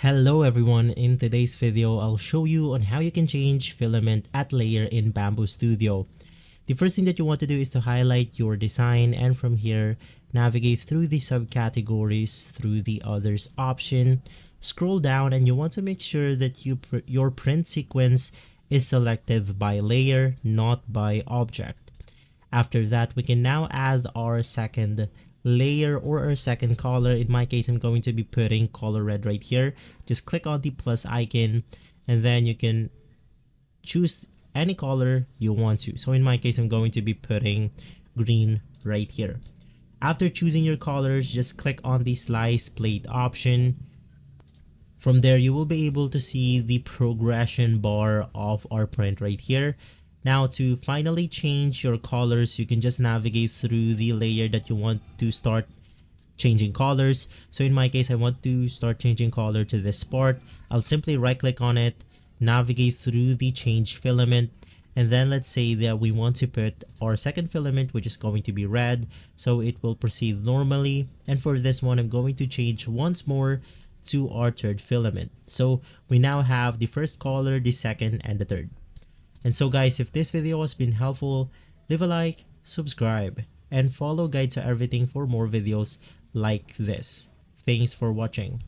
Hello everyone, in today's video I'll show you on how you can change filament at layer in Bambu Studio. The first thing that you want to do is to highlight your design, and from here navigate through the subcategories through the others option. Scroll down and you want to make sure that your print sequence is selected by layer, not by object. After that, we can now add our second layer or our second color. In my case, I'm going to be putting color red right here. Just click on the plus icon and then you can choose any color you want to. So in my case, I'm going to be putting green right here. After choosing your colors, just click on the slice plate option. From there, you will be able to see the progression bar of our print right here. Now, to finally change your colors, you can just navigate through the layer that you want to start changing colors. So in my case, I want to start changing color to this part. I'll simply right click on it, navigate through the change filament, and then let's say that we want to put our second filament, which is going to be red. So it will proceed normally. And for this one, I'm going to change once more to our third filament. So we now have the first color, the second, and the third. And so guys, if this video has been helpful, leave a like, subscribe, and follow Guide to Everything for more videos like this. Thanks for watching.